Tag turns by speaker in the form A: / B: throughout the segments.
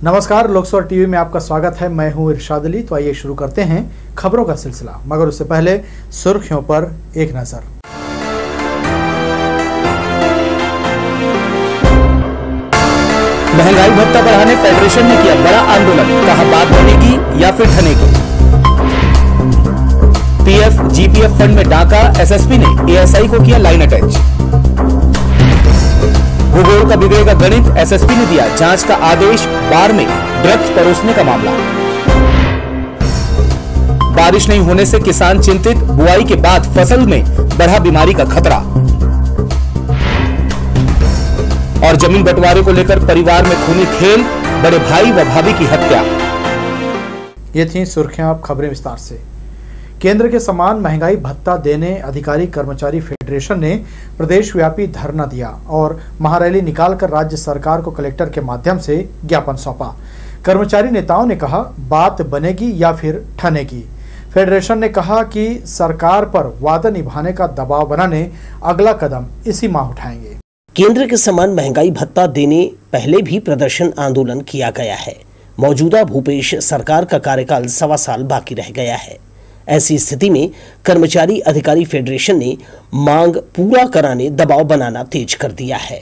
A: नमस्कार, लोकसभा टीवी में आपका स्वागत है। मैं हूं इरशाद अली। तो आइए शुरू करते हैं खबरों का सिलसिला, मगर उससे पहले सुर्खियों पर एक नजर।
B: महंगाई भत्ता बढ़ाने फेडरेशन ने किया बड़ा आंदोलन, कहा बात बनेगी या फिर ठनेगी। पीएफ जीपीएफ फंड में डाका, एसएसपी ने एएसआई को किया लाइन अटैच। भूगोल का बिगड़ेगा गणित, एसएसपी ने दिया जांच का आदेश। बाढ़ में ड्रग्स परोसने का मामला। बारिश नहीं होने से किसान चिंतित, बुआई के बाद फसल में बढ़ा बीमारी का खतरा। और जमीन बंटवारे को लेकर परिवार में खूनी खेल, बड़े भाई व भाभी की हत्या।
A: ये थी सुर्खियां। अब खबरें विस्तार से। केंद्र के समान महंगाई भत्ता देने अधिकारी कर्मचारी फेडरेशन ने प्रदेश व्यापी धरना दिया और महारैली निकालकर राज्य सरकार को कलेक्टर के माध्यम से ज्ञापन सौंपा। कर्मचारी नेताओं ने कहा बात बनेगी या फिर ठनेगी। फेडरेशन ने कहा कि सरकार पर वादा निभाने का दबाव बनाने अगला कदम इसी माह उठाएंगे।
C: केंद्र के समान महंगाई भत्ता देने पहले भी प्रदर्शन आंदोलन किया गया है। मौजूदा भूपेश सरकार का कार्यकाल 1.25 साल बाकी रह गया है। ऐसी स्थिति में कर्मचारी अधिकारी फेडरेशन ने मांग पूरा कराने दबाव बनाना तेज कर दिया है।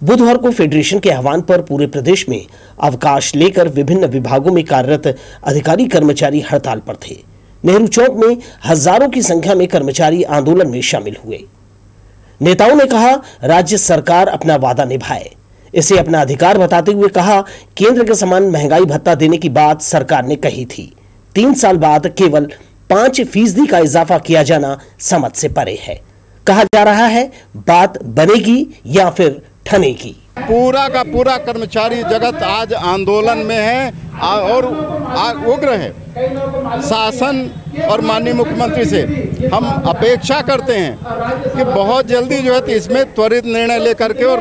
C: बुधवार को फेडरेशन के आह्वान पर पूरे प्रदेश में अवकाश लेकर विभिन्न विभागों में कार्यरत अधिकारी कर्मचारी हड़ताल पर थे। नेहरू चौक में हजारों की संख्या में कर्मचारी आंदोलन में शामिल हुए। नेताओं ने कहा राज्य सरकार अपना वादा निभाए, इसे अपना अधिकार बताते हुए कहा केंद्र के समान महंगाई भत्ता देने की बात सरकार ने कही थी। 3 साल बाद केवल 5% का इजाफा किया जाना समझ से परे है। कहा जा रहा है बात बनेगी या फिर ठनेगी।
D: पूरा का पूरा कर्मचारी जगत आज आंदोलन में है और उग्र है। शासन और माननीय मुख्यमंत्री से हम अपेक्षा करते हैं कि बहुत जल्दी जो है तो इसमें त्वरित निर्णय लेकर के और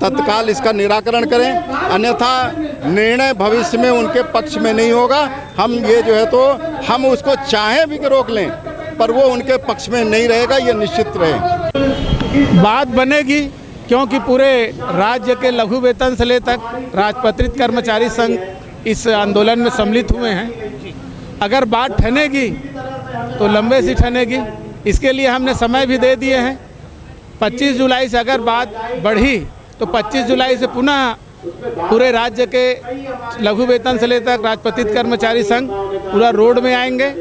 D: तत्काल इसका निराकरण करें, अन्यथा निर्णय भविष्य में उनके पक्ष में नहीं होगा। हम ये जो है तो हम उसको चाहे भी रोक लें पर वो उनके पक्ष में नहीं रहेगा, ये निश्चित रहे।
E: बात बनेगी क्योंकि पूरे राज्य के लघु वेतन से ले तक राजपत्रित कर्मचारी संघ इस आंदोलन में सम्मिलित हुए हैं। अगर बात ठनेगी तो लंबे से ठनेगी। इसके लिए हमने समय भी दे दिए हैं। 25 जुलाई से अगर बात बढ़ी तो 25 जुलाई से पुनः पूरे राज्य के लघु वेतन से ले तक राजपत्रित कर्मचारी संघ पूरा रोड में आएंगे।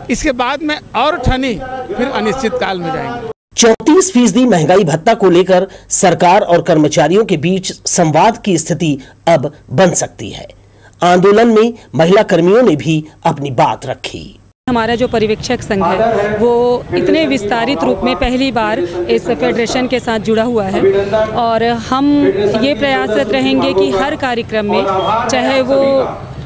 E: इसके बाद में और ठनी फिर अनिश्चित काल में जाएंगे।
C: 34% महंगाई भत्ता को लेकर सरकार और कर्मचारियों के बीच संवाद की स्थिति अब बन सकती है। आंदोलन में महिला कर्मियों ने भी अपनी बात रखी।
F: हमारा जो पर्यवेक्षक संघ है वो इतने विस्तारित रूप में पहली बार इस फेडरेशन के साथ जुड़ा हुआ है और हम ये प्रयासरत रहेंगे कि हर कार्यक्रम में, चाहे वो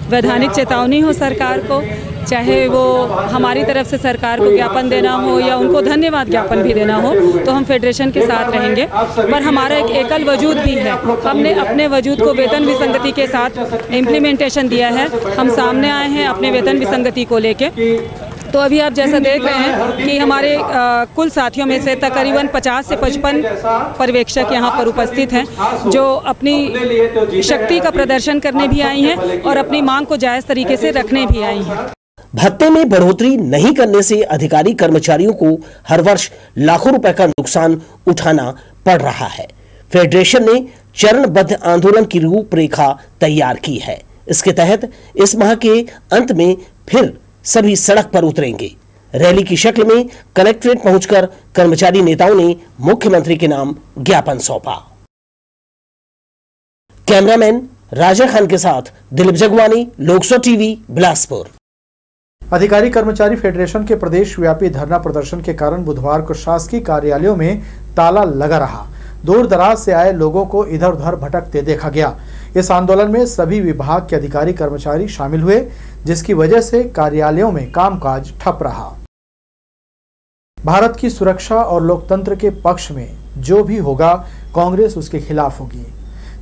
F: वैधानिक चेतावनी हो सरकार को, चाहे वो हमारी तरफ से सरकार को ज्ञापन देना हो या उनको धन्यवाद ज्ञापन भी देना हो, तो हम फेडरेशन के साथ रहेंगे। पर हमारा एक एकल वजूद भी है। हमने अपने वजूद को वेतन विसंगति के साथ इम्प्लीमेंटेशन दिया है। हम सामने आए हैं अपने वेतन विसंगति को लेके। तो अभी आप जैसा देख रहे हैं कि हमारे कुल साथियों में से तकरीबन 50 से 55 पर्यवेक्षक यहाँ पर उपस्थित हैं, जो अपनी शक्ति का प्रदर्शन करने भी आई हैं और अपनी मांग को जायज़ तरीके से रखने भी आई हैं।
C: भत्ते में बढ़ोतरी नहीं करने से अधिकारी कर्मचारियों को हर वर्ष लाखों रुपए का नुकसान उठाना पड़ रहा है। फेडरेशन ने चरणबद्ध आंदोलन की रूपरेखा तैयार की है। इसके तहत इस माह के अंत में फिर सभी सड़क पर उतरेंगे। रैली की शक्ल में कलेक्ट्रेट पहुंचकर कर्मचारी नेताओं ने मुख्यमंत्री के नाम ज्ञापन सौंपा। कैमरामैन राजा खान के साथ दिलीप जगवानी, लोकसभा टीवी, बिलासपुर।
A: अधिकारी कर्मचारी फेडरेशन के प्रदेश व्यापी धरना प्रदर्शन के कारण बुधवार को शासकीय कार्यालयों में ताला लगा रहा। दूर दराज से आए लोगों को इधर उधर भटकते देखा गया। इस आंदोलन में सभी विभाग के अधिकारी कर्मचारी शामिल हुए, जिसकी वजह से कार्यालयों में कामकाज ठप रहा। भारत की सुरक्षा और लोकतंत्र के पक्ष में जो भी होगा, कांग्रेस उसके खिलाफ होगी।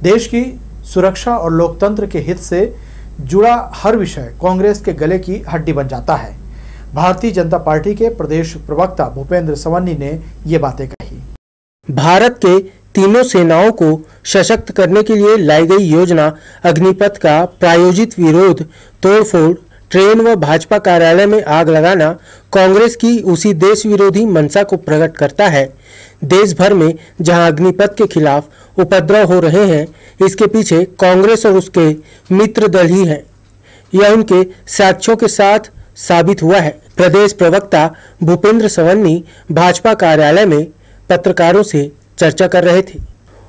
A: देश की सुरक्षा और लोकतंत्र के हित से जुड़ा हर विषय कांग्रेस के गले की हड्डी बन जाता है। भारतीय जनता पार्टी के प्रदेश प्रवक्ता भूपेंद्र सवन्नी ने ये बातें कही।
C: भारत के
G: तीनों सेनाओं को सशक्त करने के लिए लाई गई योजना अग्निपथ का प्रायोजित विरोध, तोड़फोड़, ट्रेन व भाजपा कार्यालय में आग लगाना कांग्रेस की उसी देश विरोधी मंशा को प्रकट करता है। देश भर में जहां अग्निपथ के खिलाफ उपद्रव हो रहे हैं, इसके पीछे कांग्रेस और उसके मित्र दल ही हैं। यह उनके साक्ष्यों के साथ साबित हुआ है। प्रदेश प्रवक्ता भूपेंद्र सवन्नी भाजपा कार्यालय में पत्रकारों से चर्चा कर रहे थे।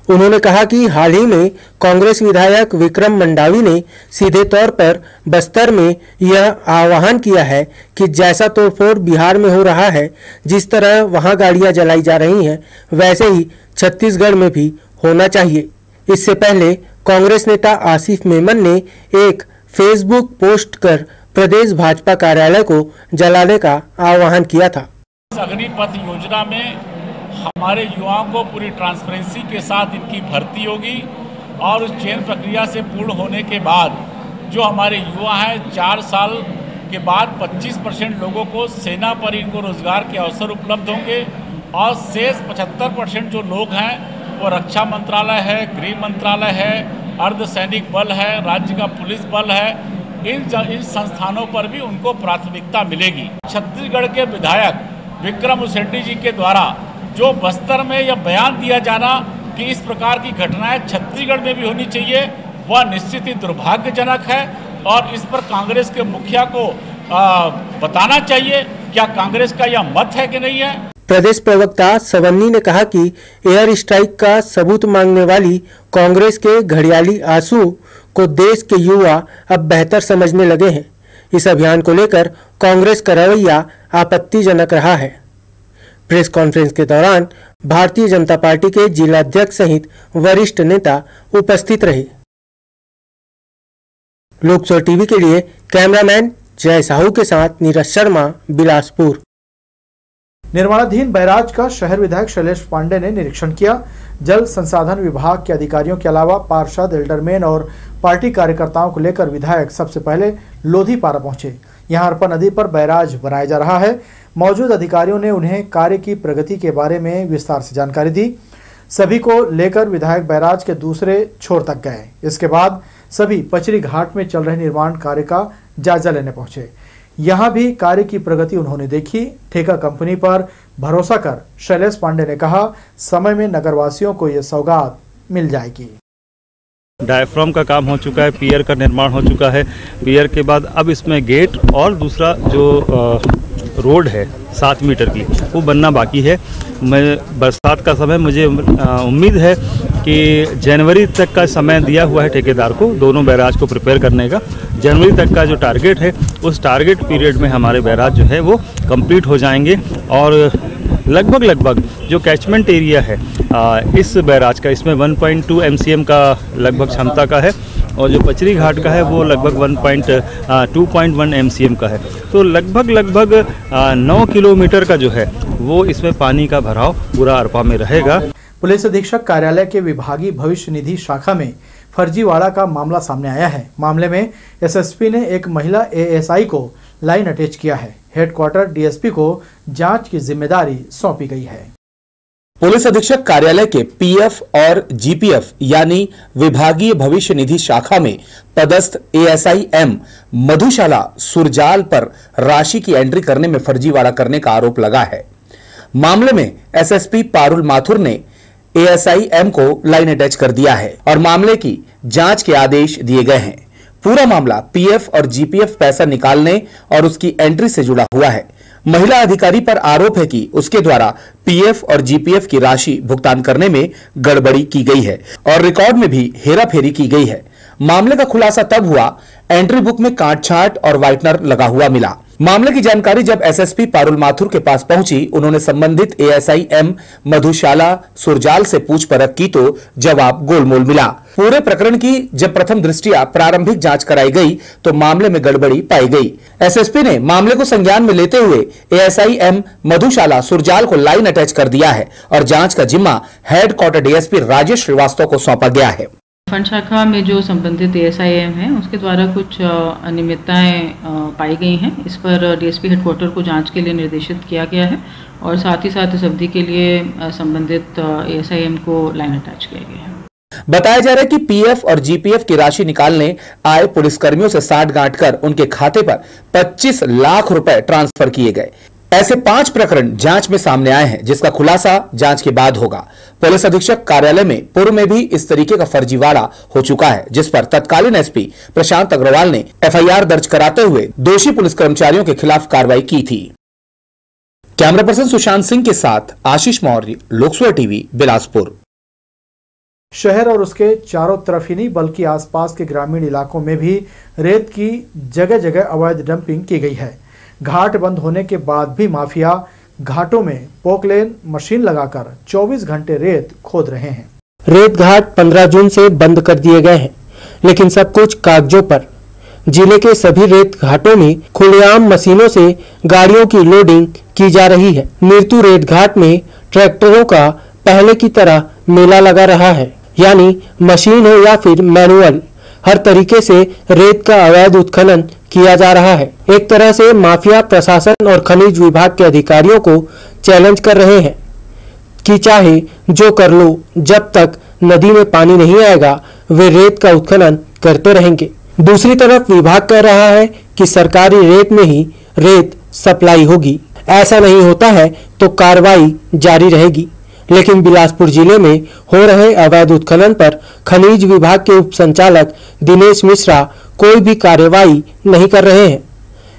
G: उन्होंने कहा कि हाल ही में कांग्रेस विधायक विक्रम मंडावी ने सीधे तौर पर बस्तर में यह आह्वान किया है कि जैसा तोड़फोड़ बिहार में हो रहा है, जिस तरह वहां गाड़ियां जलाई जा रही हैं, वैसे ही छत्तीसगढ़ में भी होना चाहिए। इससे पहले कांग्रेस नेता आसिफ मेमन ने एक फेसबुक पोस्ट कर प्रदेश भाजपा कार्यालय को जलाने का आह्वान किया था।
H: अग्निपथ योजना में हमारे युवाओं को पूरी ट्रांसपेरेंसी के साथ इनकी भर्ती होगी और उस चयन प्रक्रिया से पूर्ण होने के बाद जो हमारे युवा हैं 4 साल के बाद 25% लोगों को सेना पर इनको रोजगार के अवसर उपलब्ध होंगे और शेष 75% जो लोग हैं वो रक्षा मंत्रालय है, गृह मंत्रालय है, अर्धसैनिक बल है, राज्य का पुलिस बल है, इन संस्थानों पर भी उनको प्राथमिकता मिलेगी। छत्तीसगढ़ के विधायक विक्रम उसेंडी जी के द्वारा जो बस्तर में यह बयान दिया जाना कि इस प्रकार की घटनाएं छत्तीसगढ़ में भी होनी चाहिए, वह निश्चित ही दुर्भाग्यजनक है और इस पर कांग्रेस के मुखिया को बताना चाहिए क्या कांग्रेस का यह मत है कि नहीं है।
G: प्रदेश प्रवक्ता सवन्नी ने कहा कि एयर स्ट्राइक का सबूत मांगने वाली कांग्रेस के घड़ियाली आंसू को देश के युवा अब बेहतर समझने लगे हैं। इस अभियान को लेकर कांग्रेस का रवैया आपत्तिजनक रहा है। प्रेस कॉन्फ्रेंस के दौरान भारतीय जनता पार्टी के जिला अध्यक्ष सहित वरिष्ठ नेता उपस्थित रहे। लोकसभा टीवी के लिए कैमरामैन जय साहू के साथ नीरज शर्मा, बिलासपुर।
A: निर्माणाधीन बैराज का शहर विधायक शैलेश पांडे ने निरीक्षण किया। जल संसाधन विभाग के अधिकारियों के अलावा पार्षद, एल्डरमैन और पार्टी कार्यकर्ताओं को लेकर विधायक सबसे पहले लोधीपारा पहुंचे। यहां अरपा नदी पर बैराज बनाया जा रहा है। मौजूद अधिकारियों ने उन्हें कार्य की प्रगति के बारे में विस्तार से जानकारी दी। सभी को लेकर विधायक बैराज के दूसरे छोर तक गए। इसके बाद सभी पचरी घाट में चल रहे निर्माण कार्य का जायजा लेने पहुंचे। यहां भी कार्य की प्रगति उन्होंने देखी। ठेका कंपनी पर भरोसा कर शैलेश पांडे ने कहा, समय में नगरवासियों को ये सौगात मिल जाएगी।
I: डायफ्राम का काम हो चुका है, पियर का निर्माण हो चुका है। पियर के बाद अब इसमें गेट और दूसरा जो रोड है 7 मीटर की वो बनना बाकी है। मैं बरसात का समय मुझे उम्मीद है कि जनवरी तक का समय दिया हुआ है ठेकेदार को दोनों बैराज को प्रिपेयर करने का। जनवरी तक का जो टारगेट है उस टारगेट पीरियड में हमारे बैराज जो है वो कंप्लीट हो जाएंगे और लगभग जो कैचमेंट एरिया है इस बैराज का, इसमें 1.2 MCM का लगभग क्षमता का है और जो पचरी घाट का है वो लगभग 2.1 MCM का है। तो लगभग 9 किलोमीटर का जो है वो इसमें पानी का भराव पूरा अरपा में रहेगा।
A: पुलिस अधीक्षक कार्यालय के विभागीय भविष्य निधि शाखा में फर्जीवाड़ा का मामला सामने आया है। मामले में एसएसपी ने एक महिला एएसआई को लाइन अटैच किया है। हेडक्वार्टर डीएसपी को जांच की जिम्मेदारी सौंपी गई है।
B: पुलिस अधीक्षक कार्यालय के पीएफ और जीपीएफ यानी विभागीय भविष्य निधि शाखा में पदस्थ एएसआई एम मधुशाला सुरजाल पर राशि की एंट्री करने में फर्जीवाड़ा करने का आरोप लगा है। मामले में एसएसपी पारुल माथुर ने एएसआई एम को लाइन अटैच कर दिया है और मामले की जांच के आदेश दिए गए हैं। पूरा मामला पीएफ और जीपीएफ पैसा निकालने और उसकी एंट्री से जुड़ा हुआ है। महिला अधिकारी पर आरोप है कि उसके द्वारा पीएफ और जीपीएफ की राशि भुगतान करने में गड़बड़ी की गई है और रिकॉर्ड में भी हेराफेरी की गई है। मामले का खुलासा तब हुआ एंट्री बुक में काट-छांट और व्हाइटनर लगा हुआ मिला। मामले की जानकारी जब एसएसपी पारुल माथुर के पास पहुंची, उन्होंने संबंधित एएसआई एम मधुशाला सुरजाल से पूछपरछ की तो जवाब गोलमोल मिला। पूरे प्रकरण की जब प्रथम दृष्टया प्रारंभिक जांच कराई गई तो मामले में गड़बड़ी पाई गई। एसएसपी ने मामले को संज्ञान में लेते हुए एएसआई एम मधुशाला सुरजाल को लाइन अटैच कर दिया है और जांच का जिम्मा हेडक्वार्टर डीएसपी राजेश श्रीवास्तव को सौंपा गया है।
J: फंड शाखा में जो संबंधित एएसआईएम है उसके द्वारा कुछ अनियमितताएं पाई गई हैं। इस पर डीएसपी हेडक्वार्टर को जांच के लिए निर्देशित किया गया है और साथ ही साथ इस अवधि के लिए संबंधित ASIM को लाइन अटैच किया गया है।
B: बताया जा रहा है कि पीएफ और जीपीएफ की राशि निकालने आए पुलिसकर्मियों से साठगांठ कर उनके खाते पर 25 लाख रुपए ट्रांसफर किए गए। ऐसे 5 प्रकरण जांच में सामने आए हैं, जिसका खुलासा जांच के बाद होगा। पुलिस अधीक्षक कार्यालय में पूर्व में भी इस तरीके का फर्जीवाड़ा हो चुका है, जिस पर तत्कालीन एसपी प्रशांत अग्रवाल ने FIR दर्ज कराते हुए दोषी पुलिस कर्मचारियों के खिलाफ कार्रवाई की थी। कैमरा पर्सन सुशांत सिंह के साथ आशीष मौर्य, लोकसभा टीवी, बिलासपुर।
A: शहर और उसके चारों तरफ ही नहीं बल्कि आसपास के ग्रामीण इलाकों में भी रेत की जगह जगह अवैध डंपिंग की गई है। घाट बंद होने के बाद भी माफिया घाटों में पोकलेन मशीन लगाकर 24 घंटे रेत खोद रहे हैं।
G: रेत घाट 15 जून से बंद कर दिए गए हैं, लेकिन सब कुछ कागजों पर। जिले के सभी रेत घाटों में खुलेआम मशीनों से गाड़ियों की लोडिंग की जा रही है। नीरतू रेत घाट में ट्रैक्टरों का पहले की तरह मेला लगा रहा है, यानी मशीन हो या फिर मैनुअल, हर तरीके से रेत का अवैध उत्खनन किया जा रहा है। एक तरह से माफिया प्रशासन और खनिज विभाग के अधिकारियों को चैलेंज कर रहे हैं कि चाहे जो कर लो, जब तक नदी में पानी नहीं आएगा वे रेत का उत्खनन करते रहेंगे। दूसरी तरफ विभाग कह रहा है कि सरकारी रेत में ही रेत सप्लाई होगी। ऐसा नहीं होता है तो कार्रवाई जारी रहेगी। लेकिन बिलासपुर जिले में हो रहे अवैध उत्खनन पर खनिज विभाग के उप संचालक दिनेश मिश्रा कोई भी कार्रवाई नहीं कर रहे हैं।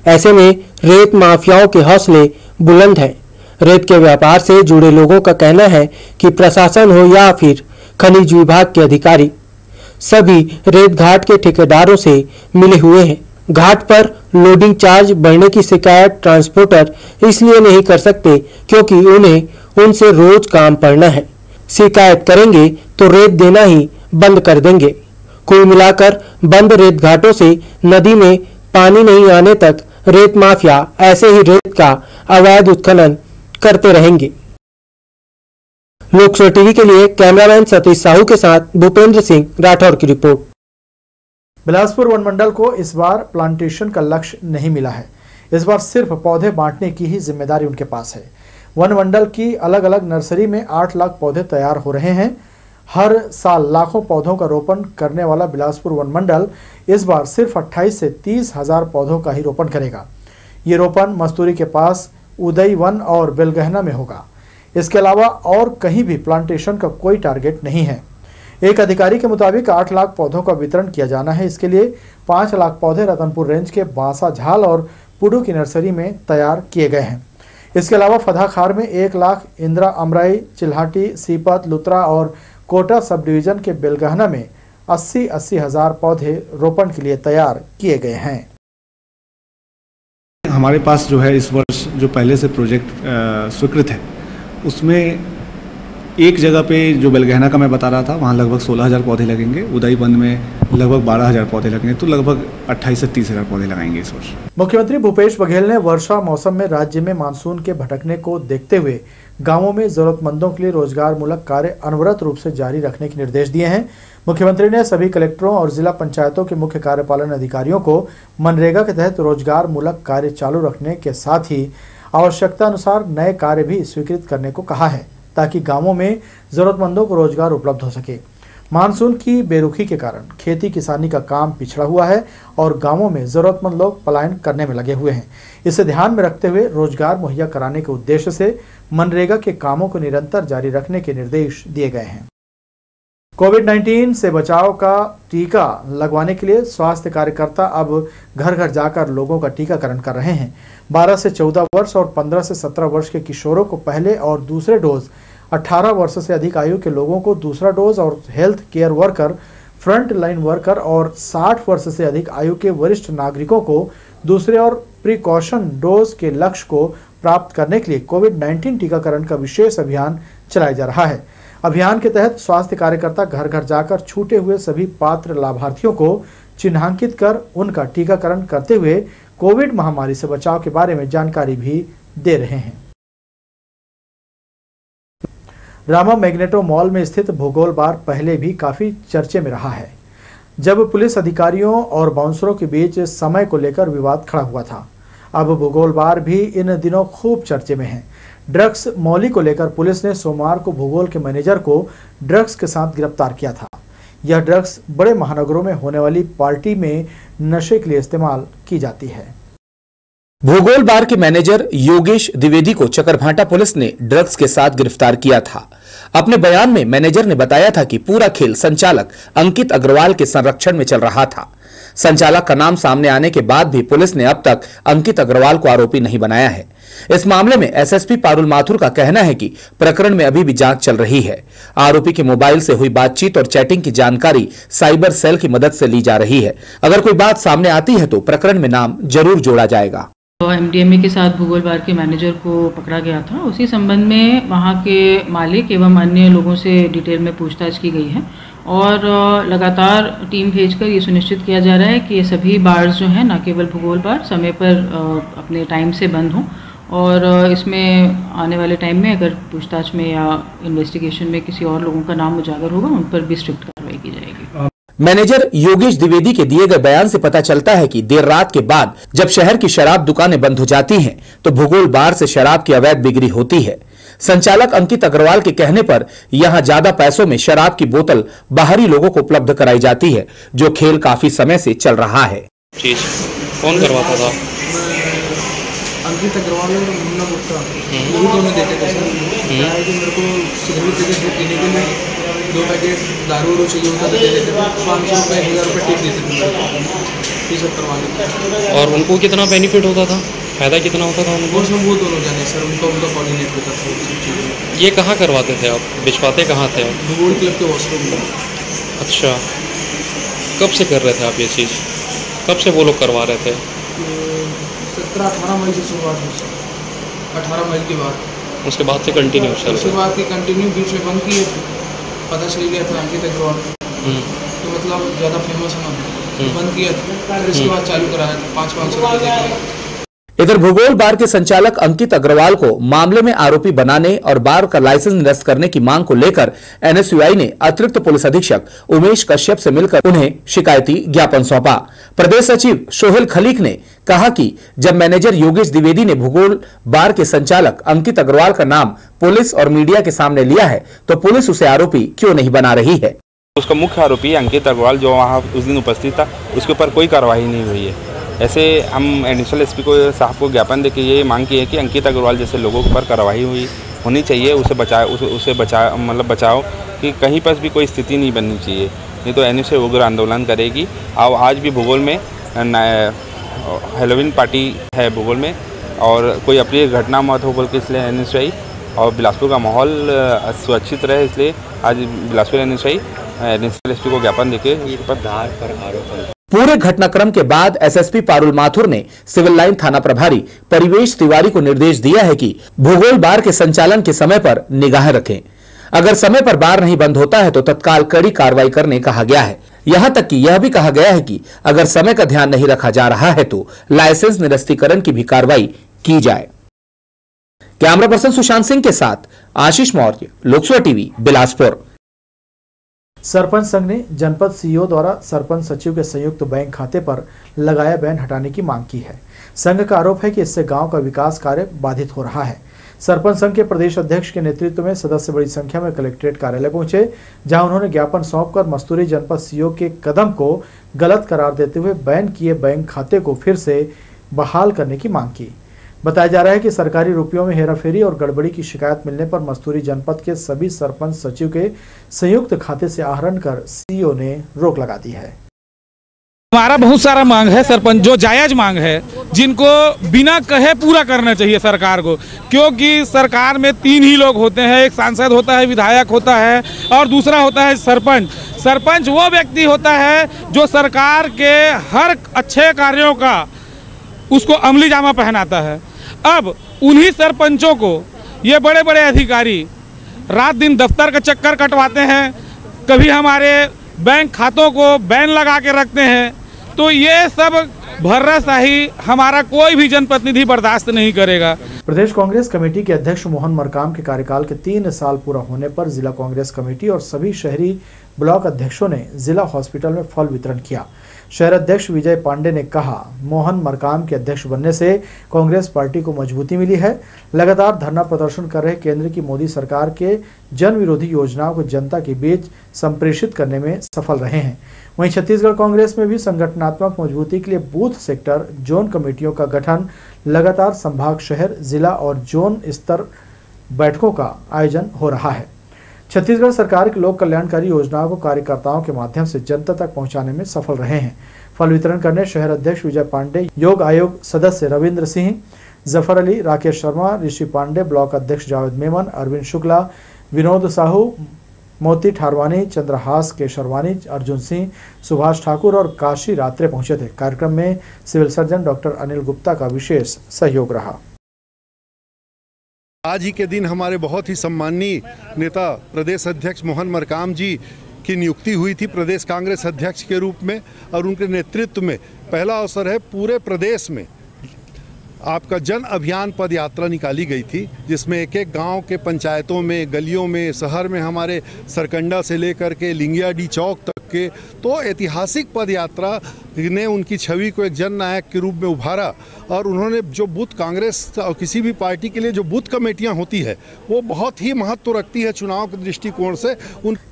G: ऐसे में रेत माफियाओं के हौसले बुलंद हैं। रेत के व्यापार से जुड़े लोगों का कहना है कि प्रशासन हो या फिर खनिज विभाग के अधिकारी, सभी रेत घाट के ठेकेदारों से मिले हुए हैं। घाट पर लोडिंग चार्ज बढ़ने की शिकायत ट्रांसपोर्टर इसलिए नहीं कर सकते क्योंकि उन्हें उनसे रोज काम पड़ना है। शिकायत करेंगे तो रेत देना ही बंद कर देंगे। कुल मिलाकर बंद रेत घाटों से नदी में पानी नहीं आने तक रेत माफिया ऐसे ही रेत का अवैध उत्खनन करते रहेंगे। लोकसभा टीवी के लिए कैमरामैन सतीश साहू के साथ भूपेंद्र सिंह राठौर की रिपोर्ट।
A: बिलासपुर वन मंडल को इस बार प्लांटेशन का लक्ष्य नहीं मिला है। इस बार सिर्फ पौधे बांटने की ही जिम्मेदारी उनके पास है। वन मंडल की अलग अलग नर्सरी में 8 लाख पौधे तैयार हो रहे हैं। हर साल लाखों पौधों का रोपण करने वाला बिलासपुर वन मंडल इस बार सिर्फ 28 से 30 हजार पौधों का ही रोपण करेगा। ये रोपण मस्तूरी के पास उदय वन और बेलगहना में होगा। इसके अलावा और कहीं भी प्लांटेशन का कोई टारगेट नहीं है। एक अधिकारी के मुताबिक 8 लाख पौधों का वितरण किया जाना है। इसके लिए 5 लाख पौधे रतनपुर रेंज के बांसा झाल और पुडू की नर्सरी में तैयार किए गए हैं। इसके अलावा फदाखार में 1 लाख, इंदिरा अमराई, चिल्हाटी, सीपत, लुत्रा और कोटा सब डिवीजन के बेलगहना में 80-80 हजार पौधे रोपण के लिए तैयार किए गए हैं।
K: हमारे पास जो है इस वर्ष जो पहले से प्रोजेक्ट स्वीकृत है उसमें एक जगह पे जो बेलगहना का मैं बता रहा था वहाँ लगभग 16,000 पौधे लगेंगे। उदय वन में लगभग 12,000 पौधे लगेंगे, तो लगभग 28 से 30,000 पौधे लगाएंगे इस वर्ष।
A: मुख्यमंत्री भूपेश बघेल ने वर्षा मौसम में राज्य में मानसून के भटकने को देखते हुए गांवों में जरूरतमंदों के लिए रोजगार मूलक कार्य अनवरत रूप से जारी रखने के निर्देश दिए हैं। मुख्यमंत्री ने सभी कलेक्टरों और जिला पंचायतों के मुख्य कार्यपालन अधिकारियों को मनरेगा के तहत रोजगार मूलक कार्य चालू रखने के साथ ही आवश्यकता अनुसार नए कार्य भी स्वीकृत करने को कहा है, ताकि गांवों में जरूरतमंदों को रोजगार उपलब्ध हो सके। मानसून की बेरुखी के कारण खेती किसानी का काम पिछड़ा हुआ है और गांवों में जरूरतमंद लोग पलायन करने में लगे हुए हैं। इसे ध्यान में रखते हुए रोजगार मुहैया कराने के उद्देश्य से मनरेगा के कामों को निरंतर जारी रखने के निर्देश दिए गए हैं। कोविड-19 से बचाव का टीका लगवाने के लिए स्वास्थ्य कार्यकर्ता अब घर घर जाकर लोगों का टीकाकरण कर रहे हैं। 12 से 14 वर्ष और 15 से 17 वर्ष के किशोरों को पहले और दूसरे डोज, 18 वर्ष से अधिक आयु के लोगों को दूसरा डोज और health care worker, front line worker और 60 वर्ष से अधिक आयु के वरिष्ठ नागरिकों को दूसरे और प्रिकॉशन डोज के लक्ष्य को प्राप्त करने के लिए कोविड-19 टीकाकरण का विशेष अभियान चलाया जा रहा है। अभियान के तहत स्वास्थ्य कार्यकर्ता घर घर जाकर छूटे हुए सभी पात्र लाभार्थियों को चिन्हांकित कर उनका टीकाकरण करते हुए कोविड महामारी से बचाव के बारे में जानकारी भी दे रहे हैं। रामा मैग्नेटो मॉल में स्थित भूगोल बार पहले भी काफी चर्चे में रहा है, जब पुलिस अधिकारियों और बाउंसरों के बीच समय को लेकर विवाद खड़ा हुआ था। अब भूगोल बार भी इन दिनों खूब चर्चे में है। ड्रग्स मौली को लेकर पुलिस ने सोमवार को भूगोल के मैनेजर को ड्रग्स के साथ गिरफ्तार किया था। यह ड्रग्स बड़े महानगरों में होने वाली पार्टी में नशे के लिए इस्तेमाल की जाती है।
B: भूगोल बार के मैनेजर योगेश द्विवेदी को चकरभाटा पुलिस ने ड्रग्स के साथ गिरफ्तार किया था। अपने बयान में मैनेजर ने बताया था कि पूरा खेल संचालक अंकित अग्रवाल के संरक्षण में चल रहा था। संचालक का नाम सामने आने के बाद भी पुलिस ने अब तक अंकित अग्रवाल को आरोपी नहीं बनाया है। इस मामले में एसएसपी पारुल माथुर का कहना है कि प्रकरण में अभी भी जांच चल रही है। आरोपी के मोबाइल से हुई बातचीत और चैटिंग की जानकारी साइबर सेल की मदद से ली जा रही है। अगर कोई बात सामने आती है तो प्रकरण में नाम जरूर जोड़ा जाएगा।
J: एमडीएमए के साथ भूगोल बार के मैनेजर को पकड़ा गया था। उसी संबंध में वहां के मालिक एवं अन्य लोगों से डिटेल में पूछताछ की गई है और लगातार टीम भेजकर ये सुनिश्चित किया जा रहा है कि ये सभी बार्स जो हैं, न केवल भूगोल बार, समय पर अपने टाइम से बंद हों और इसमें आने वाले टाइम में अगर पूछताछ में या इन्वेस्टिगेशन में किसी और लोगों का नाम उजागर होगा उन पर भी स्ट्रिक्ट कार्रवाई की जाएगी।
B: मैनेजर योगेश द्विवेदी के दिए गए बयान से पता चलता है कि देर रात के बाद जब शहर की शराब दुकानें बंद हो जाती हैं, तो भूगोल बार से शराब की अवैध बिक्री होती है। संचालक अंकित अग्रवाल के कहने पर यहां ज्यादा पैसों में शराब की बोतल बाहरी लोगों को उपलब्ध कराई जाती है, जो खेल काफी समय से चल रहा है।
L: चीज कौन करवाता था?
M: अंकित अग्रवाल और मुन्ना गुप्ता, वही दोनों देते थे सर। मेरे को सिगरेट देते पीने के लिए, 2 पैकेट दारू चाहिए होता था, देते थे 500 रुपये 1000 रुपये टिप देते थे, ये सब करवा लेते।
L: और उनको कितना बेनिफिट होता था, फायदा कितना होता था उनको?
M: वो दोनों जाने सर, उनका कोऑर्डिनेट होता था।
L: ये कहाँ करवाते थे आप, बिछवाते कहाँ थे आप?
M: भूगोल क्लब के वॉशरूम में।
L: अच्छा, कब से कर रहे थे आप ये चीज़, कब से वो लोग करवा रहे थे?
M: 17-18 मई से शुरुआत हुई सर, 18 मई के बाद।
L: उसके बाद से कंटिन्यू चल?
M: उसके बाद की कंटिन्यू, बीच में बंद किए, पता चल गया था अंकित अग्रवाल तो मतलब ज़्यादा फेमस होना, बंद किया था, फिर इसके बाद चालू कराया था 500 रुपये देकर।
B: इधर भूगोल बार के संचालक अंकित अग्रवाल को मामले में आरोपी बनाने और बार का लाइसेंस निरस्त करने की मांग को लेकर एनएसयूआई ने अतिरिक्त पुलिस अधीक्षक उमेश कश्यप से मिलकर उन्हें शिकायती ज्ञापन सौंपा। प्रदेश सचिव सोहेल खलीक ने कहा कि जब मैनेजर योगेश द्विवेदी ने भूगोल बार के संचालक अंकित अग्रवाल का नाम पुलिस और मीडिया के सामने लिया है, तो पुलिस उसे आरोपी क्यों नहीं बना रही है।
N: उसका मुख्य आरोपी अंकित अग्रवाल जो वहाँ उस दिन उपस्थित था, उसके ऊपर कोई कार्रवाई नहीं हुई है। ऐसे हम एडिशनल एसपी को साहब को ज्ञापन देकर ये मांग की है कि अंकित अग्रवाल जैसे लोगों के ऊपर कार्रवाई होनी चाहिए, उसे बचाओ कि कहीं पर भी कोई स्थिति नहीं बननी चाहिए, नहीं तो एनएसयूआई उग्र आंदोलन करेगी। और आज भी भूगोल में हेलोविन पार्टी है भूगोल में, और कोई अप्रिय घटना मत हो बोल के इसलिए एनएसयूआई और बिलासपुर का माहौल सुरक्षित रहे, इसलिए आज बिलासपुर एनएसयूआई एडिशनल एसपी को ज्ञापन देकर
B: पूरे घटनाक्रम के बाद एसएसपी पारुल माथुर ने सिविल लाइन थाना प्रभारी परिवेश तिवारी को निर्देश दिया है कि भूगोल बार के संचालन के समय पर निगाह रखें। अगर समय पर बार नहीं बंद होता है तो तत्काल कड़ी कार्रवाई करने कहा गया है। यहां तक कि यह भी कहा गया है कि अगर समय का ध्यान नहीं रखा जा रहा है तो लाइसेंस निरस्तीकरण की भी कार्रवाई की जाए। कैमरा पर्सन सुशांत सिंह के साथ आशीष मौर्य, लोकसभा टीवी, बिलासपुर।
A: सरपंच संघ ने जनपद सीईओ द्वारा सरपंच सचिव के संयुक्त बैंक खाते पर लगाया बैन हटाने की मांग की है। संघ का आरोप है कि इससे गांव का विकास कार्य बाधित हो रहा है। सरपंच संघ के प्रदेश अध्यक्ष के नेतृत्व में सदस्य बड़ी संख्या में कलेक्ट्रेट कार्यालय पहुंचे, जहां उन्होंने ज्ञापन सौंपकर मस्तूरी जनपद सीईओ के कदम को गलत करार देते हुए बैन किए बैंक खाते को फिर से बहाल करने की मांग की। बताया जा रहा है कि सरकारी रुपयों में हेराफेरी और गड़बड़ी की शिकायत मिलने पर मस्तूरी जनपद के सभी सरपंच सचिव के संयुक्त खाते से आहरण कर सीईओ ने रोक लगा दी है।
E: हमारा बहुत सारा मांग है सरपंच, जो जायज मांग है, जिनको बिना कहे पूरा करना चाहिए सरकार को, क्योंकि सरकार में 3 ही लोग होते हैं, एक सांसद होता है, विधायक होता है और दूसरा होता है सरपंच। सरपंच वो व्यक्ति होता है जो सरकार के हर अच्छे कार्यों का उसको अमली जामा पहनाता है। अब उन्हीं सरपंचों को ये बड़े बड़े अधिकारी रात दिन दफ्तर का चक्कर कटवाते हैं, कभी हमारे बैंक खातों को बैन लगा के रखते हैं, तो ये सब भर्राशाही हमारा कोई भी जनप्रतिनिधि बर्दाश्त नहीं करेगा।
A: प्रदेश कांग्रेस कमेटी के अध्यक्ष मोहन मरकाम के कार्यकाल के 3 साल पूरा होने पर जिला कांग्रेस कमेटी और सभी शहरी ब्लॉक अध्यक्षों ने जिला हॉस्पिटल में फल वितरण किया। शहर अध्यक्ष विजय पांडे ने कहा, मोहन मरकाम के अध्यक्ष बनने से कांग्रेस पार्टी को मजबूती मिली है। लगातार धरना प्रदर्शन कर रहे केंद्र की मोदी सरकार के जन विरोधी योजनाओं को जनता के बीच संप्रेषित करने में सफल रहे हैं। वहीं छत्तीसगढ़ कांग्रेस में भी संगठनात्मक मजबूती के लिए बूथ, सेक्टर, जोन कमेटियों का गठन, लगातार संभाग, शहर, जिला और जोन स्तर बैठकों का आयोजन हो रहा है। छत्तीसगढ़ सरकार की लोक कल्याणकारी योजनाओं को कार्यकर्ताओं के माध्यम से जनता तक पहुंचाने में सफल रहे हैं। फल वितरण करने शहर अध्यक्ष विजय पांडे, योग आयोग सदस्य रविंद्र सिंह, जफर अली, राकेश शर्मा, ऋषि पांडे, ब्लॉक अध्यक्ष जावेद मेमन, अरविंद शुक्ला, विनोद साहू, मोती ठारवानी, चंद्रहास केशरवानी, अर्जुन सिंह, सुभाष ठाकुर और काशी रात्रे पहुंचे थे। कार्यक्रम में civil surgeon doctor Anil Gupta का विशेष सहयोग रहा।
O: आज ही के दिन हमारे बहुत ही सम्माननीय नेता प्रदेश अध्यक्ष मोहन मरकाम जी की नियुक्ति हुई थी प्रदेश कांग्रेस अध्यक्ष के रूप में, और उनके नेतृत्व में पहला अवसर है पूरे प्रदेश में आपका जन अभियान पद यात्रा निकाली गई थी, जिसमें एक एक गांव के पंचायतों में, गलियों में, शहर में, हमारे सरकंडा से लेकर के लिंगियाडी चौक तक के, तो ऐतिहासिक पद यात्रा ने उनकी छवि को एक जन नायक के रूप में उभारा। और उन्होंने जो बूथ कांग्रेस और किसी भी पार्टी के लिए जो बूथ कमेटियां होती है वो बहुत ही महत्व रखती है चुनाव के दृष्टिकोण से।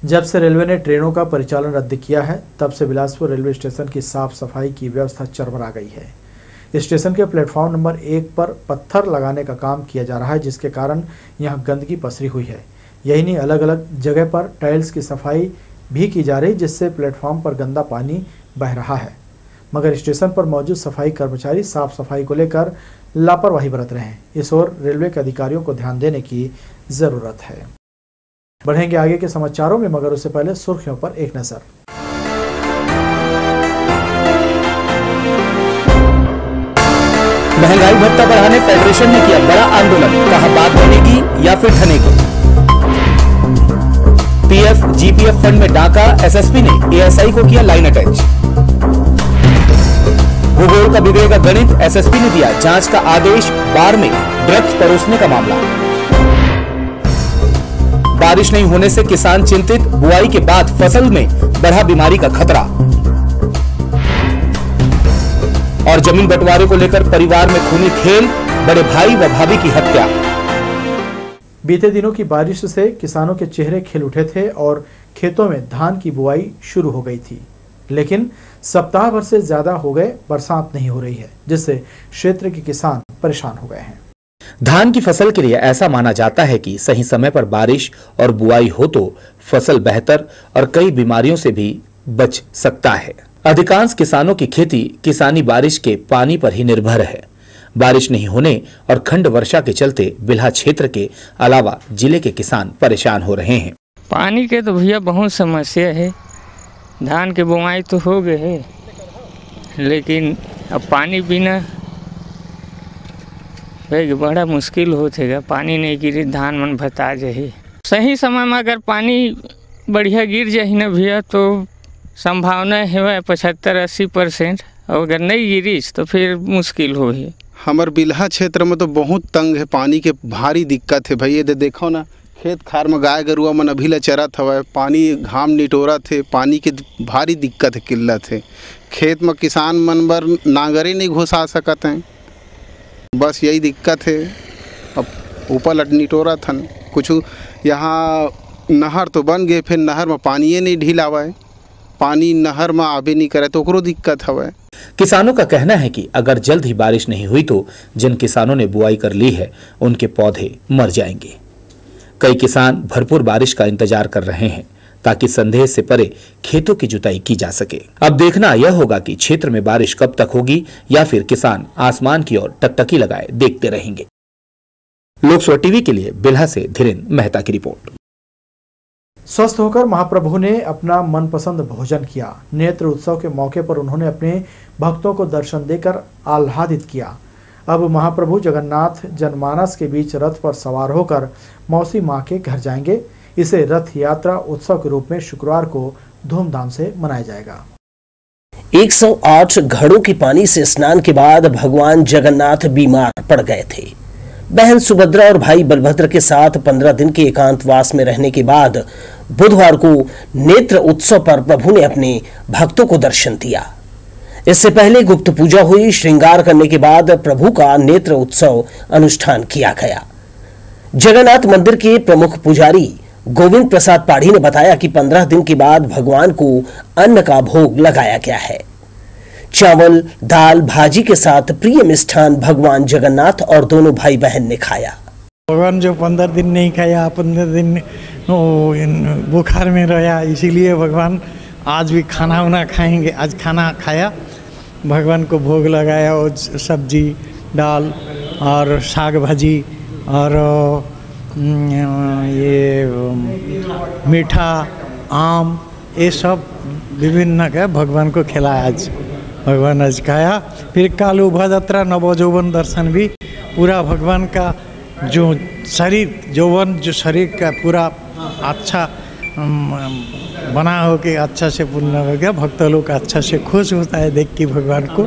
A: जब से रेलवे ने ट्रेनों का परिचालन रद्द किया है, तब से बिलासपुर रेलवे स्टेशन की साफ सफाई की व्यवस्था चरमरा गई है। स्टेशन के प्लेटफॉर्म नंबर 1 पर पत्थर लगाने का काम किया जा रहा है, जिसके कारण यहां गंदगी पसरी हुई है। यही नहीं, अलग अलग जगह पर टाइल्स की सफाई भी की जा रही, जिससे प्लेटफॉर्म पर गंदा पानी बह रहा है। मगर स्टेशन पर मौजूद सफाई कर्मचारी साफ सफाई को लेकर लापरवाही बरत रहे हैं। इस ओर रेलवे के अधिकारियों को ध्यान देने की जरूरत है। बढ़ेंगे आगे के समाचारों में, मगर उससे पहले सुर्खियों पर एक नजर।
B: महंगाई भत्ता बढ़ाने फेडरेशन ने किया बड़ा आंदोलन, कहा बात बनेगी या फिर ठनेगी। पीएफ जीपीएफ फंड में डाका, एसएसपी ने एएसआई को किया लाइन अटैच। भूगोल का बिगड़ेगा गणित, एसएसपी ने दिया जांच का आदेश। बाढ़ में ड्रग्स परोसने का मामला। बारिश नहीं होने से किसान चिंतित, बुआई के बाद फसल में बढ़ा बीमारी का खतरा। और जमीन बंटवारे को लेकर परिवार में खूनी खेल, बड़े भाई व भाभी की हत्या।
A: बीते दिनों की बारिश से किसानों के चेहरे खिल उठे थे और खेतों में धान की बुआई शुरू हो गई थी, लेकिन सप्ताह भर से ज्यादा हो गए, बरसात नहीं हो रही है, जिससे क्षेत्र के किसान परेशान हो गए हैं।
B: धान की फसल के लिए ऐसा माना जाता है कि सही समय पर बारिश और बुआई हो तो फसल बेहतर और कई बीमारियों से भी बच सकता है। अधिकांश किसानों की खेती किसानी बारिश के पानी पर ही निर्भर है। बारिश नहीं होने और खंड वर्षा के चलते बिल्हा क्षेत्र के अलावा जिले के किसान परेशान हो रहे हैं।
P: पानी के तो भैया बहुत समस्या है। धान के बुआई तो हो गए है, लेकिन अब पानी बिना बड़ा मुश्किल होतेगा। पानी नहीं गिरी धान मन भता जाए। सही समय में अगर पानी बढ़िया गिर जाए ना भैया तो संभावना है 75-80%, और अगर नहीं गिरीस तो फिर मुश्किल हो ही।
Q: हमार बिल्हा क्षेत्र में तो बहुत तंग है, पानी के भारी दिक्कत है भैया। देखो ना, खेत खार में गाय गरुआ मन अभी ले चरत हवा, पानी घाम निटोरा थे, पानी के भारी दिक्कत है, किल्लत है। खेत में किसान मन बर नांगरे नहीं घुसा सकते हैं, बस यही दिक्कत है। अब ऊपर लट निटोरा था कुछ। यहाँ नहर तो बन गए, फिर नहर में पानी नहीं ढील आवा है, पानी नहर में आवे नहीं करे तो ओकरो दिक्कत हवा।
B: किसानों का कहना है कि अगर जल्द ही बारिश नहीं हुई तो जिन किसानों ने बुआई कर ली है उनके पौधे मर जाएंगे। कई किसान भरपूर बारिश का इंतजार कर रहे हैं ताकि संदेह से परे खेतों की जुताई की जा सके। अब देखना यह होगा कि क्षेत्र में बारिश कब तक होगी या फिर किसान आसमान की ओर टकटकी लगाए देखते रहेंगे। लोकसभा टीवी के लिए बिल्हा से धीरेन्द्र मेहता की रिपोर्ट।
A: स्वस्थ होकर महाप्रभु ने अपना मनपसंद भोजन किया। नेत्र उत्सव के मौके पर उन्होंने अपने भक्तों को दर्शन देकर आह्लादित किया। अब महाप्रभु जगन्नाथ जनमानस के बीच रथ पर सवार होकर मौसी मां के घर जाएंगे। इसे रथ यात्रा उत्सव के रूप में शुक्रवार को धूमधाम से मनाया जाएगा।
C: 108 घड़ों के पानी से स्नान के बाद भगवान जगन्नाथ बीमार पड़ गए थे। बहन सुभद्रा और भाई बलभद्र के साथ 15 दिन के एकांतवास में रहने के बाद बुधवार को नेत्र उत्सव पर प्रभु ने अपने भक्तों को दर्शन दिया। इससे पहले गुप्त पूजा हुई। श्रृंगार करने के बाद प्रभु का नेत्र उत्सव अनुष्ठान किया गया। जगन्नाथ मंदिर के प्रमुख पुजारी गोविंद प्रसाद पाढ़ी ने बताया कि 15 दिन के बाद भगवान को अन्न का भोग लगाया गया है। चावल, दाल, भाजी के साथ प्रिय मिष्ठान भगवान जगन्नाथ और दोनों भाई बहन ने खाया।
R: भगवान जो 15 दिन नहीं खाया, 15 दिन बुखार में रहा, इसीलिए भगवान आज भी खाना वाना खाएंगे। आज खाना खाया, भगवान को भोग लगाया और सब्जी, दाल और साग भाजी और ये मीठा, आम, ये सब विभिन्न का भगवान को खिलाया। आज भगवान आज खाया। फिर कल उभा यात्रा नवजौवन दर्शन भी पूरा भगवान का जो शरीर यौवन, जो शरीर का पूरा अच्छा बना हो के अच्छा से पूर्ण हो गया। भक्त लोग अच्छा से खुश होता है देख के भगवान को।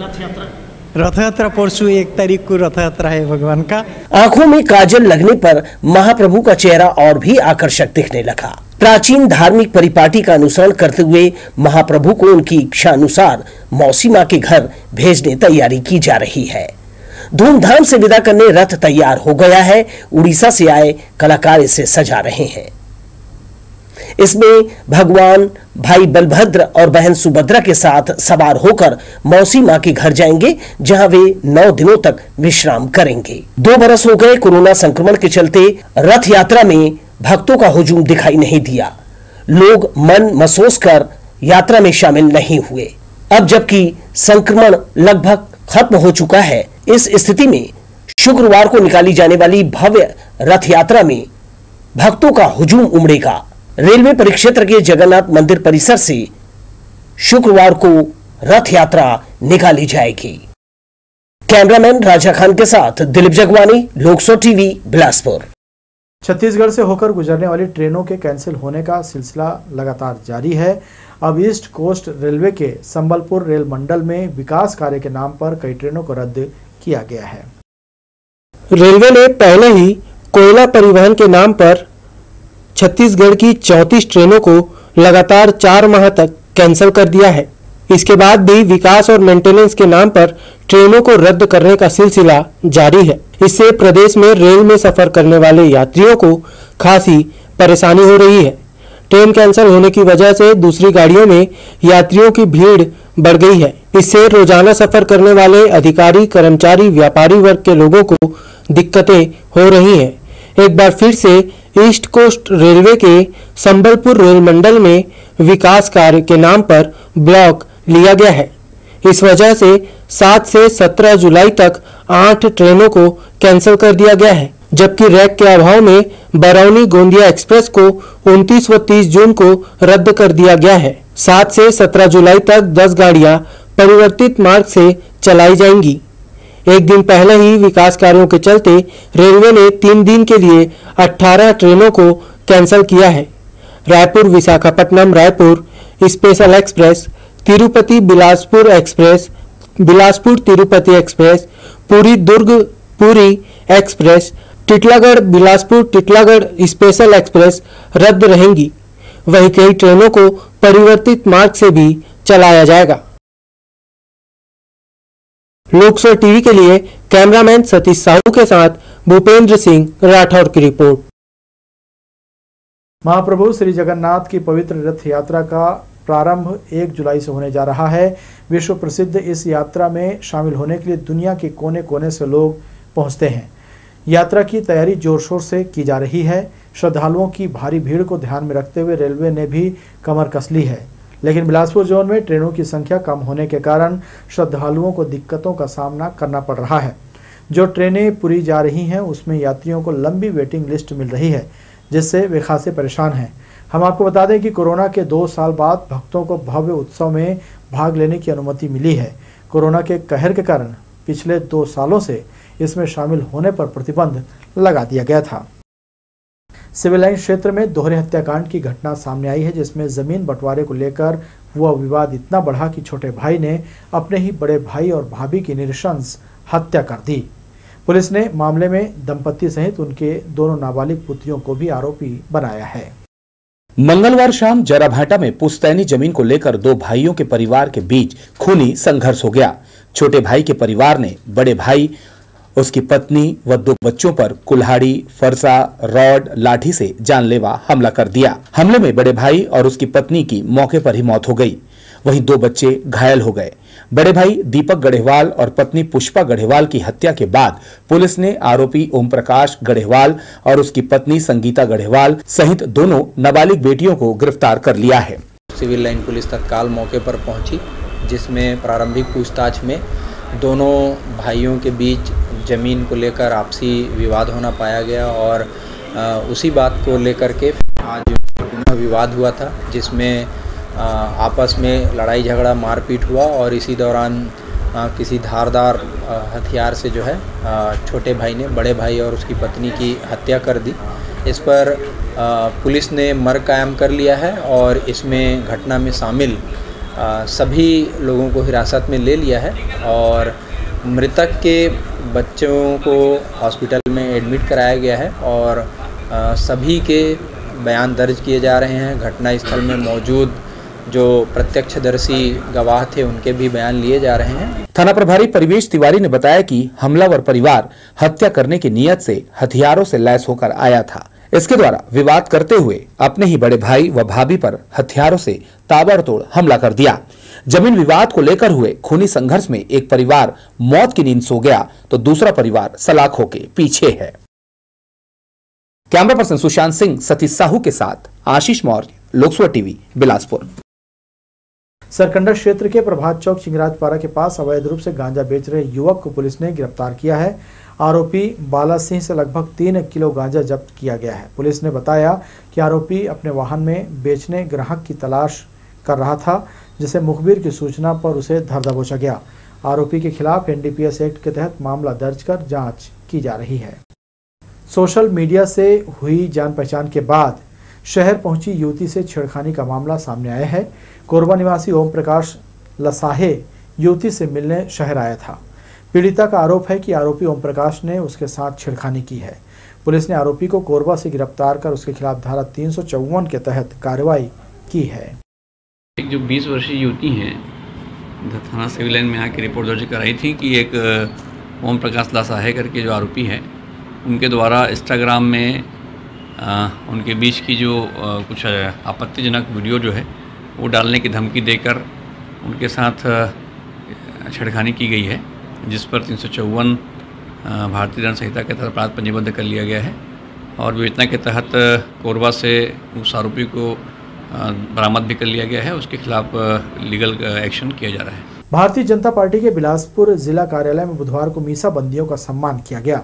R: रथ यात्रा परसों 1 तारीख को रथ यात्रा है भगवान का।
C: आंखों में काजल लगने पर महाप्रभु का चेहरा और भी आकर्षक दिखने लगा। प्राचीन धार्मिक परिपाटी का अनुसरण करते हुए महाप्रभु को उनकी इच्छा अनुसार मौसी मां के घर भेजने तैयारी की जा रही है। धूमधाम से विदा करने रथ तैयार हो गया है। उड़ीसा से आए कलाकार इसे सजा रहे हैं। इसमें भगवान भाई बलभद्र और बहन सुभद्रा के साथ सवार होकर मौसी मां के घर जाएंगे, जहां वे 9 दिनों तक विश्राम करेंगे। 2 बरस हो गए कोरोना संक्रमण के चलते रथ यात्रा में भक्तों का हुजूम दिखाई नहीं दिया। लोग मन महसूस कर यात्रा में शामिल नहीं हुए। अब जबकि संक्रमण लगभग खत्म हो चुका है, इस स्थिति में शुक्रवार को निकाली जाने वाली भव्य रथ यात्रा में भक्तों का हुजूम उमड़ेगा। रेलवे परिक्षेत्र के जगन्नाथ मंदिर परिसर से शुक्रवार को रथ यात्रा निकाली जाएगी। कैमरामैन राजा खान के साथ दिलीप जगवानी, लोकसो टीवी, बिलासपुर।
A: छत्तीसगढ़ से होकर गुजरने वाली ट्रेनों के कैंसिल होने का सिलसिला लगातार जारी है। अब ईस्ट कोस्ट रेलवे के संबलपुर रेल मंडल में विकास कार्य के नाम पर कई ट्रेनों को रद्द किया गया है।
G: रेलवे ने पहले ही कोयला परिवहन के नाम पर छत्तीसगढ़ की 34 ट्रेनों को लगातार 4 माह तक कैंसिल कर दिया है। इसके बाद भी विकास और मेंटेनेंस के नाम पर ट्रेनों को रद्द करने का सिलसिला जारी है। इससे प्रदेश में रेल में सफर करने वाले यात्रियों को खासी परेशानी हो रही है। ट्रेन कैंसिल होने की वजह से दूसरी गाड़ियों में यात्रियों की भीड़ बढ़ गई है। इससे रोजाना सफर करने वाले अधिकारी, कर्मचारी, व्यापारी वर्ग के लोगों को दिक्कतें हो रही हैं। एक बार फिर से ईस्ट कोस्ट रेलवे के संबलपुर रेल मंडल में विकास कार्य के नाम पर ब्लॉक लिया गया है। इस वजह से 7 से 17 जुलाई तक 8 ट्रेनों को कैंसिल कर दिया गया है, जबकि रैक के अभाव में बरौनी गोंदिया एक्सप्रेस को 29 व 30 जून को रद्द कर दिया गया है। 7 से 17 जुलाई तक 10 गाड़ियां परिवर्तित मार्ग से चलाई जाएंगी। एक दिन पहले ही विकास कार्यों के चलते रेलवे ने 3 दिन के लिए 18 ट्रेनों को कैंसिल किया है। Raipur Visakhapatnam Raipur special express, Tirupati Bilaspur express, Bilaspur Tirupati express, Puri Durg Puri express, Titlagarh Bilaspur Titlagarh special express रद्द रहेंगी। वहीं कई ट्रेनों को परिवर्तित मार्ग से भी चलाया जाएगा। लोकसो टीवी के लिए कैमरामैन सतीश साहू के साथ भूपेंद्र सिंह राठौर की रिपोर्ट।
A: महाप्रभु श्री जगन्नाथ की पवित्र रथ यात्रा का प्रारंभ 1 जुलाई से होने जा रहा है। विश्व प्रसिद्ध इस यात्रा में शामिल होने के लिए दुनिया के कोने कोने से लोग पहुंचते हैं। यात्रा की तैयारी जोर शोर से की जा रही है। श्रद्धालुओं की भारी भीड़ को ध्यान में रखते हुए रेलवे ने भी कमर कस ली है, लेकिन बिलासपुर जोन में ट्रेनों की संख्या कम होने के कारण श्रद्धालुओं को दिक्कतों का सामना करना पड़ रहा है। जो ट्रेनें पुरी जा रही हैं उसमें यात्रियों को लंबी वेटिंग लिस्ट मिल रही है, जिससे वे खासे परेशान हैं। हम आपको बता दें कि कोरोना के 2 साल बाद भक्तों को भव्य उत्सव में भाग लेने की अनुमति मिली है। कोरोना के कहर के कारण पिछले 2 सालों से इसमें शामिल होने पर प्रतिबंध लगा दिया गया था। सिविल लाइन क्षेत्र में दोहरे हत्याकांड की घटना सामने आई है, जिसमें जमीन बंटवारे को लेकर हुआ विवाद इतना बढ़ा कि छोटे भाई ने अपने ही बड़े भाई और भाभी की नृशंस हत्या कर दी। पुलिस ने मामले में दंपति सहित उनके दोनों नाबालिग पुत्रियों को भी आरोपी बनाया है।
B: मंगलवार शाम जराभाटा में पुश्तैनी जमीन को लेकर दो भाइयों के परिवार के बीच खूनी संघर्ष हो गया। छोटे भाई के परिवार ने बड़े भाई, उसकी पत्नी व दो बच्चों पर कुल्हाड़ी, फरसा, रॉड, लाठी से जानलेवा हमला कर दिया। हमले में बड़े भाई और उसकी पत्नी की मौके पर ही मौत हो गई, वहीं दो बच्चे घायल हो गए। बड़े भाई दीपक गढ़ेवाल और पत्नी पुष्पा गढ़ेवाल की हत्या के बाद पुलिस ने आरोपी ओम प्रकाश गढ़ेवाल और उसकी पत्नी संगीता गढ़ेवाल सहित दोनों नाबालिग बेटियों को गिरफ्तार कर लिया है।
S: सिविल लाइन पुलिस तत्काल मौके पर पहुंची, जिसमें प्रारंभिक पूछताछ में दोनों भाइयों के बीच जमीन को लेकर आपसी विवाद होना पाया गया और उसी बात को लेकर के आज विवाद हुआ था, जिसमें आपस में लड़ाई झगड़ा मारपीट हुआ और इसी दौरान किसी धारदार हथियार से जो है छोटे भाई ने बड़े भाई और उसकी पत्नी की हत्या कर दी। इस पर पुलिस ने मर्ग कायम कर लिया है और इसमें घटना में शामिल सभी लोगों को हिरासत में ले लिया है और मृतक के बच्चों को हॉस्पिटल में एडमिट कराया गया है और सभी के बयान दर्ज किए जा रहे हैं। घटनास्थल में मौजूद जो प्रत्यक्षदर्शी गवाह थे उनके भी बयान लिए जा रहे हैं।
B: थाना प्रभारी परिवेश तिवारी ने बताया कि हमलावर परिवार हत्या करने की नीयत से हथियारों से लैस होकर आया था। इसके द्वारा विवाद करते हुए अपने ही बड़े भाई व भाभी पर हथियारों से ताबड़तोड़ हमला कर दिया। जमीन विवाद को लेकर हुए खूनी संघर्ष में एक परिवार मौत की नींद सो गया तो दूसरा परिवार सलाखों के पीछे है। कैमरा पर्सन सुशांत सिंह, सतीश साहू के साथ आशीष मौर्य, लोकसभा टीवी, बिलासपुर।
A: सरकंडा क्षेत्र के प्रभात चौक चिंगराजपारा के पास अवैध रूप से गांजा बेच रहे युवक को पुलिस ने गिरफ्तार किया है। आरोपी बाला सिंह से लगभग 3 किलो गांजा जब्त किया गया है। पुलिस ने बताया कि आरोपी अपने वाहन में बेचने ग्राहक की तलाश कर रहा था, जिसे मुखबिर की सूचना पर उसे धर दबोचा गया। आरोपी के खिलाफ NDPS एक्ट के तहत मामला दर्ज कर जांच की जा रही है। सोशल मीडिया से हुई जान पहचान के बाद शहर पहुंची युवती से छेड़खानी का मामला सामने आया है। कोरबा निवासी ओम प्रकाश लसाहे युवती से मिलने शहर आया था। पीड़िता का आरोप है कि आरोपी ओम प्रकाश ने उसके साथ छेड़खानी की है। पुलिस ने आरोपी को कोरबा से गिरफ्तार कर उसके खिलाफ धारा 354 के तहत कार्रवाई की है।
T: एक जो 20 वर्षीय युवती हैं, थाना सिविल लाइन में आके रिपोर्ट दर्ज कराई थी कि एक ओम प्रकाश लसाहे करके जो आरोपी है, उनके द्वारा इंस्टाग्राम में उनके बीच की जो कुछ आपत्तिजनक वीडियो जो है वो डालने की धमकी देकर उनके साथ छेड़खानी की गई है, जिस पर 354 भारतीय दंड संहिता के तहत अपराध पंजीबद्ध कर लिया गया है और विवेचना के तहत कोरबा से उस आरोपी को बरामद भी कर लिया गया है। उसके खिलाफ लीगल एक्शन किया जा रहा है।
A: भारतीय जनता पार्टी के बिलासपुर जिला कार्यालय में बुधवार को मीसा बंदियों का सम्मान किया गया।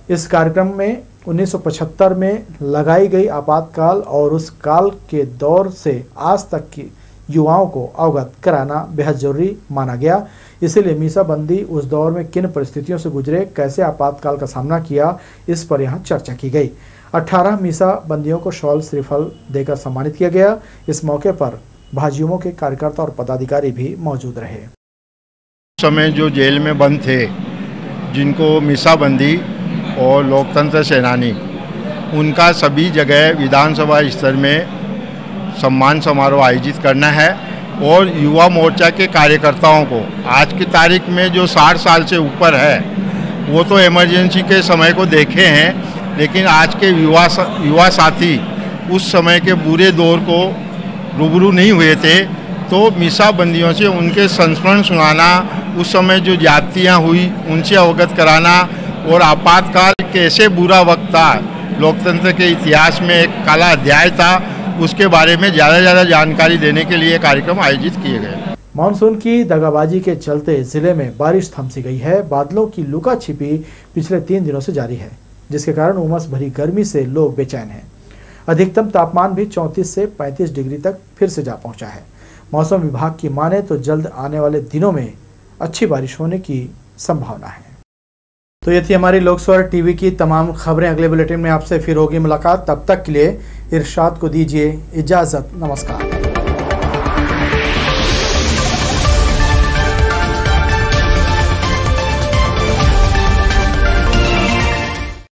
A: इस कार्यक्रम में 1975 में लगाई गई आपातकाल और उस काल के दौर से आज तक की युवाओं को अवगत कराना बेहद जरूरी माना गया। इसीलिए मीसा बंदी उस दौर में किन परिस्थितियों से गुजरे, कैसे आपातकाल का सामना किया, इस पर यहाँ चर्चा की गई। 18 मीसा बंदियों को शॉल श्रीफल देकर सम्मानित किया गया। इस मौके पर भाजयुमो के कार्यकर्ता और पदाधिकारी भी मौजूद रहे।
U: समय जो जेल में बंद थे, जिनको मीसा बंदी और लोकतंत्र सेनानी, उनका सभी जगह विधानसभा स्तर में सम्मान समारोह आयोजित करना है और युवा मोर्चा के कार्यकर्ताओं को आज की तारीख में जो 60 साल से ऊपर है वो तो इमरजेंसी के समय को देखे हैं, लेकिन आज के युवा साथी उस समय के बुरे दौर को रूबरू नहीं हुए थे। तो मीसा बंदियों से उनके संस्मरण सुनाना, उस समय जो जातियाँ हुई उनसे अवगत कराना और आपातकाल कैसे बुरा वक्त था, लोकतंत्र के इतिहास में एक काला अध्याय था, उसके बारे में ज़्यादा जानकारी देने के लिए कार्यक्रम आयोजित किए गए।
A: मानसून की दगाबाजी के चलते जिले में बारिश थम सी गई है। बादलों की लुका छिपी पिछले 3 दिनों से जारी है, जिसके कारण उमस भरी गर्मी से लोग बेचैन हैं। अधिकतम तापमान भी 34 से 35 डिग्री तक फिर से जा पहुंचा है। मौसम विभाग की माने तो जल्द आने वाले दिनों में अच्छी बारिश होने की संभावना है। तो ये थी हमारी लोकसभा टीवी की तमाम खबरें। अगले बुलेटिन में आपसे फिर होगी मुलाकात। तब तक के लिए इरशाद को दीजिए इजाजत। नमस्कार।